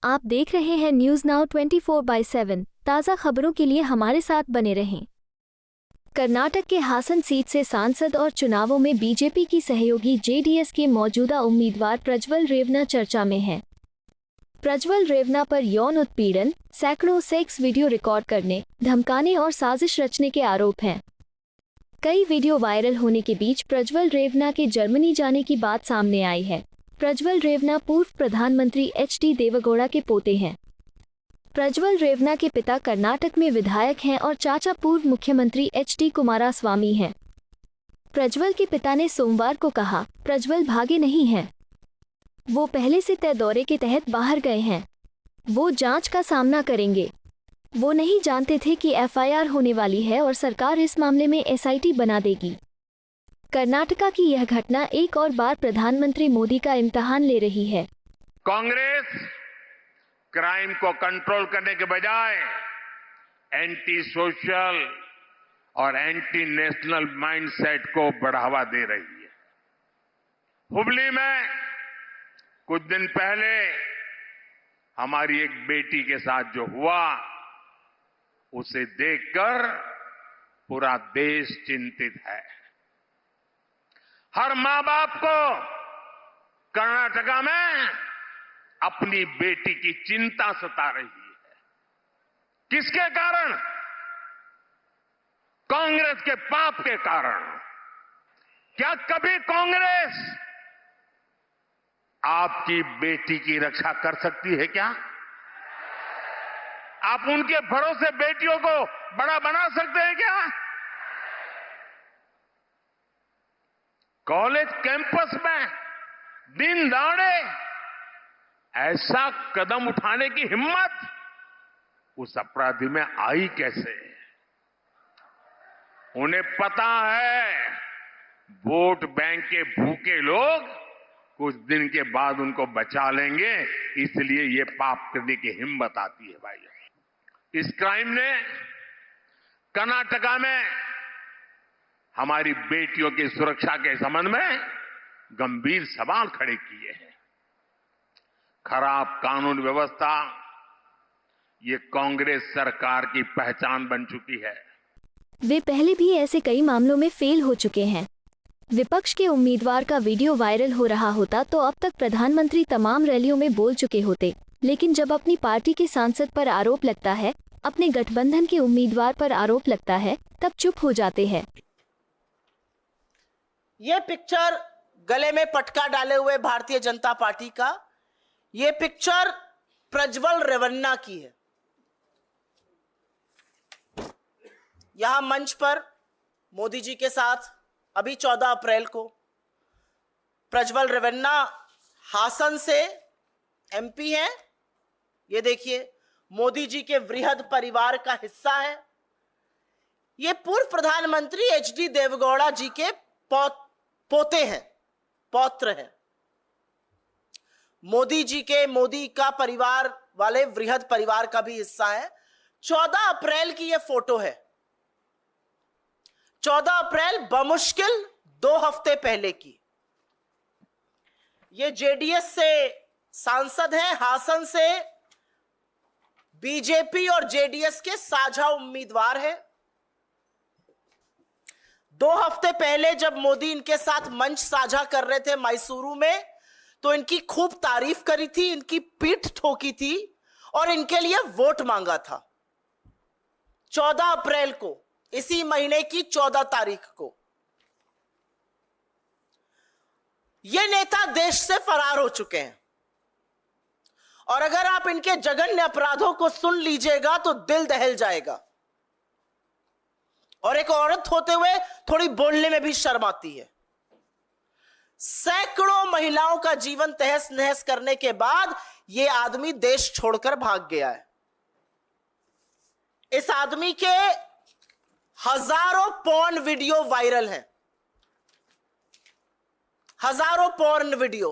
आप देख रहे हैं न्यूज़ नाउ 24/7। ताज़ा खबरों के लिए हमारे साथ बने रहें। कर्नाटक के हासन सीट से सांसद और चुनावों में बीजेपी की सहयोगी जेडीएस के मौजूदा उम्मीदवार प्रज्वल रेवन्ना चर्चा में हैं। प्रज्वल रेवन्ना पर यौन उत्पीड़न, सैकड़ों सेक्स वीडियो रिकॉर्ड करने, धमकाने और साजिश रचने के आरोप हैं। कई वीडियो वायरल होने के बीच प्रज्वल रेवन्ना के जर्मनी जाने की बात सामने आई है। प्रज्वल रेवन्ना पूर्व प्रधानमंत्री एच.डी. देवेगौड़ा के पोते हैं। प्रज्वल रेवन्ना के पिता कर्नाटक में विधायक हैं और चाचा पूर्व मुख्यमंत्री एच.डी. कुमारस्वामी हैं। प्रज्वल के पिता ने सोमवार को कहा, प्रज्वल भागे नहीं हैं। वो पहले से तय दौरे के तहत बाहर गए हैं। वो जांच का सामना करेंगे। वो नहीं जानते थे कि एफआईआर होने वाली है और सरकार इस मामले में एसआईटी बना देगी। कर्नाटका की यह घटना एक और बार प्रधानमंत्री मोदी का इम्तिहान ले रही है। कांग्रेस क्राइम को कंट्रोल करने के बजाय एंटी सोशल और एंटी नेशनल माइंडसेट को बढ़ावा दे रही है। हुबली में कुछ दिन पहले हमारी एक बेटी के साथ जो हुआ, उसे देखकर पूरा देश चिंतित है। हर मां बाप को कर्नाटका में अपनी बेटी की चिंता सता रही है। किसके कारण? कांग्रेस के पाप के कारण। क्या कभी कांग्रेस आपकी बेटी की रक्षा कर सकती है क्या? आप उनके भरोसे बेटियों को बड़ा बना सकते हैं क्या? कॉलेज कैंपस में दिन दहाड़े ऐसा कदम उठाने की हिम्मत उस अपराधी में आई कैसे? उन्हें पता है वोट बैंक के भूखे लोग कुछ दिन के बाद उनको बचा लेंगे, इसलिए ये पाप करने की हिम्मत आती है भाई। इस क्राइम ने कर्नाटका में हमारी बेटियों की सुरक्षा के संबंध में गंभीर सवाल खड़े किए हैं। खराब कानून व्यवस्था ये कांग्रेस सरकार की पहचान बन चुकी है। वे पहले भी ऐसे कई मामलों में फेल हो चुके हैं। विपक्ष के उम्मीदवार का वीडियो वायरल हो रहा होता तो अब तक प्रधानमंत्री तमाम रैलियों में बोल चुके होते, लेकिन जब अपनी पार्टी के सांसद पर आरोप लगता है, अपने गठबंधन के उम्मीदवार पर आरोप लगता है, तब चुप हो जाते हैं। ये पिक्चर गले में पटका डाले हुए भारतीय जनता पार्टी का, ये पिक्चर प्रज्वल रेवन्ना की है। यहां मंच पर मोदी जी के साथ अभी 14 अप्रैल को प्रज्वल रेवन्ना हासन से एमपी हैं। ये देखिए, मोदी जी के वृहद परिवार का हिस्सा है। ये पूर्व प्रधानमंत्री एच.डी. देवेगौड़ा जी के पोते हैं, पौत्र हैं। मोदी का परिवार वाले वृहद परिवार का भी हिस्सा है। 14 अप्रैल की यह फोटो है। 14 अप्रैल बमुश्किल 2 हफ्ते पहले की। ये जेडीएस से सांसद हैं, हासन से बीजेपी और जेडीएस के साझा उम्मीदवार हैं। 2 हफ्ते पहले जब मोदी इनके साथ मंच साझा कर रहे थे मैसूरू में, तो इनकी खूब तारीफ करी थी, इनकी पीठ ठोकी थी और इनके लिए वोट मांगा था। 14 अप्रैल को, इसी महीने की 14 तारीख को ये नेता देश से फरार हो चुके हैं। और अगर आप इनके जघन्य अपराधों को सुन लीजिएगा तो दिल दहल जाएगा। और एक औरत होते हुए थोड़ी बोलने में भी शर्म आती है। सैकड़ों महिलाओं का जीवन तहस नहस करने के बाद यह आदमी देश छोड़कर भाग गया है। इस आदमी के हजारों पॉर्न वीडियो वायरल हैं, हजारों पॉर्न वीडियो।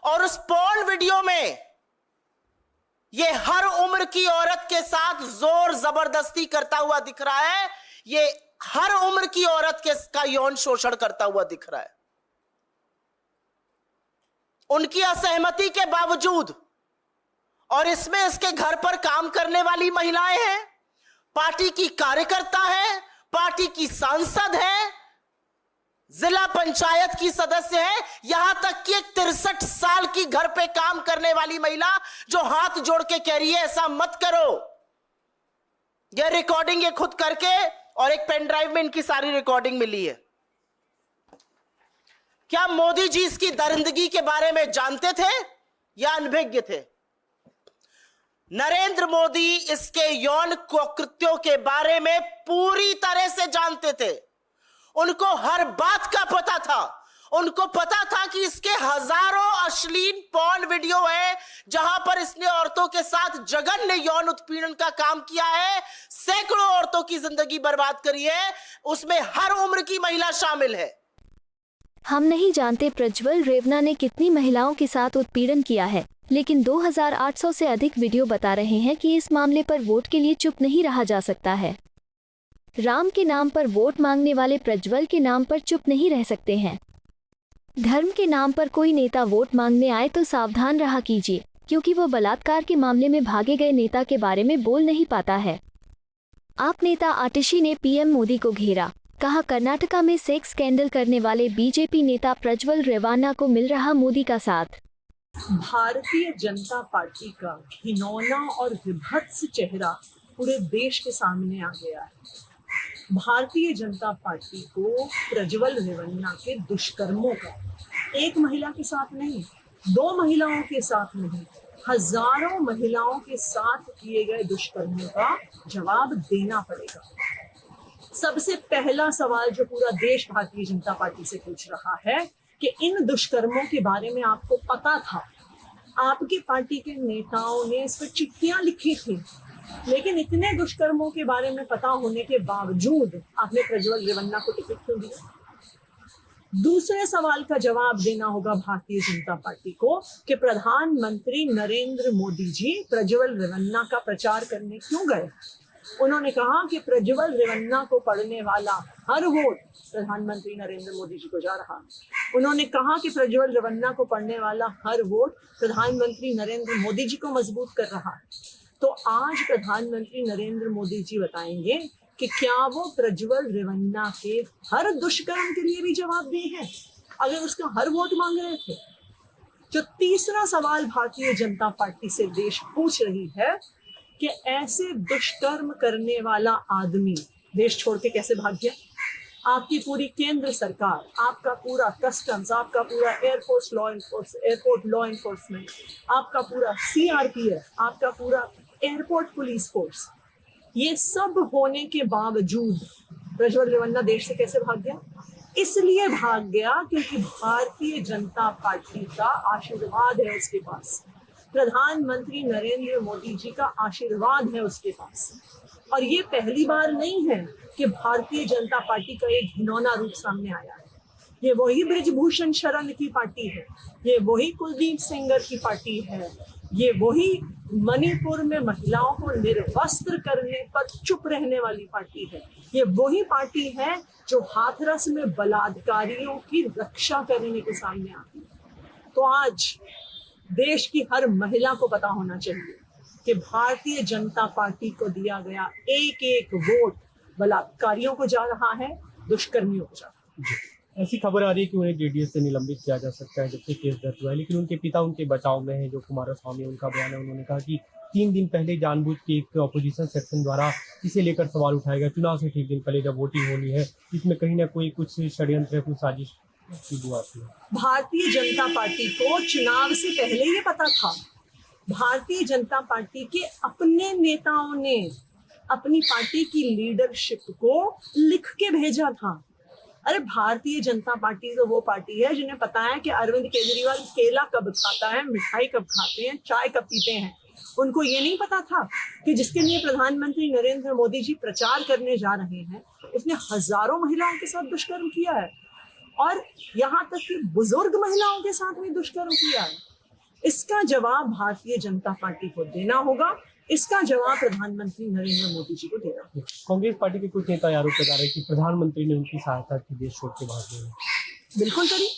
और उस पॉर्न वीडियो में यह हर उम्र की औरत के साथ जोर जबरदस्ती करता हुआ दिख रहा है। ये हर उम्र की औरत का यौन शोषण करता हुआ दिख रहा है। उनकी असहमति के बावजूद और इसमें इसके घर पर काम करने वाली महिलाएं हैं, पार्टी की कार्यकर्ता है, पार्टी की सांसद है, जिला पंचायत की सदस्य है, यहां तक कि एक 63 साल की घर पे काम करने वाली महिला जो हाथ जोड़ के कह रही है ऐसा मत करो। यह रिकॉर्डिंग ये खुद करके, और एक पेन ड्राइव में इनकी सारी रिकॉर्डिंग मिली है। क्या मोदी जी इसकी दरिंदगी के बारे में जानते थे या अनभिज्ञ थे? नरेंद्र मोदी इसके यौन कृत्यों के बारे में पूरी तरह से जानते थे। उनको हर बात का पता था। उनको पता था कि इसके हजारों अश्लील पॉर्न वीडियो है जहां पर इसने औरतों के साथ जघन्य यौन उत्पीड़न का काम किया है, सैकड़ों औरतों की जिंदगी बर्बाद करी है, उसमें हर उम्र की महिला शामिल है। हम नहीं जानते प्रज्वल रेवन्ना ने कितनी महिलाओं के साथ उत्पीड़न किया है, लेकिन 2800 से अधिक वीडियो बता रहे हैं कि इस मामले पर वोट के लिए चुप नहीं रहा जा सकता है। राम के नाम पर वोट मांगने वाले प्रज्वल के नाम पर चुप नहीं रह सकते हैं। धर्म के नाम पर कोई नेता वोट मांगने आए तो सावधान रहा कीजिए, क्योंकि वो बलात्कार के मामले में भागे गए नेता के बारे में बोल नहीं पाता है। आप नेता आतिशी ने पीएम मोदी को घेरा, कहा कर्नाटका में सेक्स स्कैंडल करने वाले बीजेपी नेता प्रज्वल रेवन्ना को मिल रहा मोदी का साथ। भारतीय जनता पार्टी का घिनौना और विभत्स चेहरा पूरे देश के सामने आ गया है। भारतीय जनता पार्टी को प्रज्वल रेवन्ना के दुष्कर्मों का, एक महिला के साथ नहीं, 2 महिलाओं के साथ नहीं, हजारों महिलाओं के साथ किए गए दुष्कर्मों का जवाब देना पड़ेगा। सबसे पहला सवाल जो पूरा देश भारतीय जनता पार्टी से पूछ रहा है कि इन दुष्कर्मों के बारे में आपको पता था, आपकी पार्टी के नेताओं ने इस पर चिट्ठियां लिखी थी, लेकिन इतने दुष्कर्मों के बारे में पता होने के बावजूद आपने प्रज्वल रेवन्ना को टिकट क्यों दिया? दूसरे सवाल का जवाब देना होगा भारतीय जनता पार्टी को कि प्रधानमंत्री नरेंद्र मोदी जी प्रज्वल रेवन्ना का प्रचार करने क्यों गए? उन्होंने कहा कि प्रज्वल रेवन्ना को पढ़ने वाला हर वोट प्रधानमंत्री नरेंद्र मोदी जी को जा रहा है। उन्होंने कहा कि प्रज्वल रेवन्ना को पढ़ने वाला हर वोट प्रधानमंत्री नरेंद्र मोदी जी को मजबूत कर रहा है। तो आज प्रधानमंत्री नरेंद्र मोदी जी बताएंगे कि क्या वो प्रज्वल रेवन्ना के हर दुष्कर्म के लिए भी जवाबदेह हैं, अगर उसका हर वोट मांग रहे थे। जो तीसरा सवाल भारतीय जनता पार्टी से देश पूछ रही है कि ऐसे दुष्कर्म करने वाला आदमी देश छोड़ के कैसे भाग गया? आपकी पूरी केंद्र सरकार, आपका पूरा कस्टम्स, आपका पूरा एयरपोर्ट लॉ एनफोर्समेंट, आपका पूरा सीआरपीएफ, आपका पूरा एयरपोर्ट पुलिस फोर्स, ये सब होने के बावजूद प्रज्वल रेवन्ना देश से कैसे भाग गया? इसलिए भाग गया क्योंकि भारतीय जनता पार्टी का आशीर्वाद है उसके पास, प्रधानमंत्री नरेंद्र मोदी जी का आशीर्वाद है उसके पास। और ये पहली बार नहीं है कि भारतीय जनता पार्टी का एक घिनौना रूप सामने आया है। ये वही ब्रिजभूषण शरण की पार्टी है, ये वही कुलदीप सेंगर की पार्टी है, ये वही मणिपुर में महिलाओं को निर्वस्त्र करने पर चुप रहने वाली पार्टी है, ये वही पार्टी है जो हाथरस में बलात्कारियों की रक्षा करने के सामने आती है। तो आज देश की हर महिला को पता होना चाहिए कि भारतीय जनता पार्टी को दिया गया एक एक वोट बलात्कारियों को जा रहा है, दुष्कर्मियों को जा रहा है। ऐसी खबर आ रही है कि उन्हें जेडीएस से निलंबित किया जा सकता है जबकि केस दर्ज हुआ है, लेकिन उनके पिता उनके बचाव में है। जो कुमारस्वामी, उनका बयान है, उन्होंने कहा कि 3 दिन पहले जानबूझ के एक अपोजिशन सेक्शन द्वारा इसे लेकर सवाल उठाया गया। चुनाव से ठीक दिन पहले जब वोटिंग होनी है, इसमें कहीं ना कोई कुछ षड्यंत्र, कुछ साजिश की बुआत है। भारतीय जनता पार्टी को चुनाव से पहले ये पता था। भारतीय जनता पार्टी के अपने नेताओं ने अपनी पार्टी की लीडरशिप को लिख के भेजा था। अरे भारतीय जनता पार्टी तो वो पार्टी है जिन्हें पता है कि अरविंद केजरीवाल केला कब खाता है, मिठाई कब खाते हैं, चाय कब पीते हैं। उनको ये नहीं पता था कि जिसके लिए प्रधानमंत्री नरेंद्र मोदी जी प्रचार करने जा रहे हैं, उसने हजारों महिलाओं के साथ दुष्कर्म किया है और यहाँ तक कि बुजुर्ग महिलाओं के साथ भी दुष्कर्म किया है। इसका जवाब भारतीय जनता पार्टी को देना होगा, इसका जवाब प्रधानमंत्री नरेंद्र मोदी जी को देना होगा। कांग्रेस पार्टी के कुछ नेता आरोप लगा रहे हैं कि प्रधानमंत्री ने उनकी सहायता की देश छोड़ के भाग गए। बिल्कुल करी।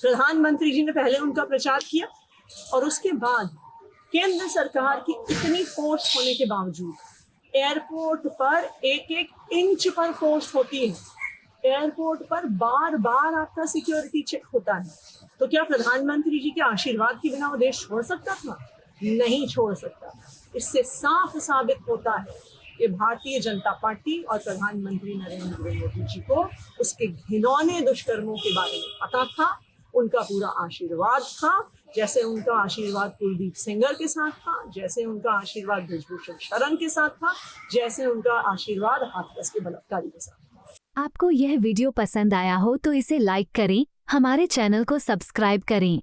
प्रधानमंत्री जी ने पहले उनका प्रचार किया और उसके बाद केंद्र सरकार की इतनी फोर्स होने के बावजूद एयरपोर्ट पर एक एक इंच पर फोर्स होती है, एयरपोर्ट पर बार बार आपका सिक्योरिटी चेक होता है, तो क्या प्रधानमंत्री जी के आशीर्वाद के बिना वो देश छोड़ सकता था? नहीं छोड़ सकता। इससे साफ साबित होता है कि भारतीय जनता पार्टी और प्रधानमंत्री नरेंद्र मोदी जी को उसके घिनौने दुष्कर्मों के बारे में पता था, उनका पूरा आशीर्वाद था। जैसे उनका आशीर्वाद कुलदीप सेंगर के साथ था, जैसे उनका आशीर्वाद बृजभूषण शरण के साथ था, जैसे उनका आशीर्वाद हाथरस के बलात्कारी के साथ। आपको यह वीडियो पसंद आया हो तो इसे लाइक करें, हमारे चैनल को सब्सक्राइब करें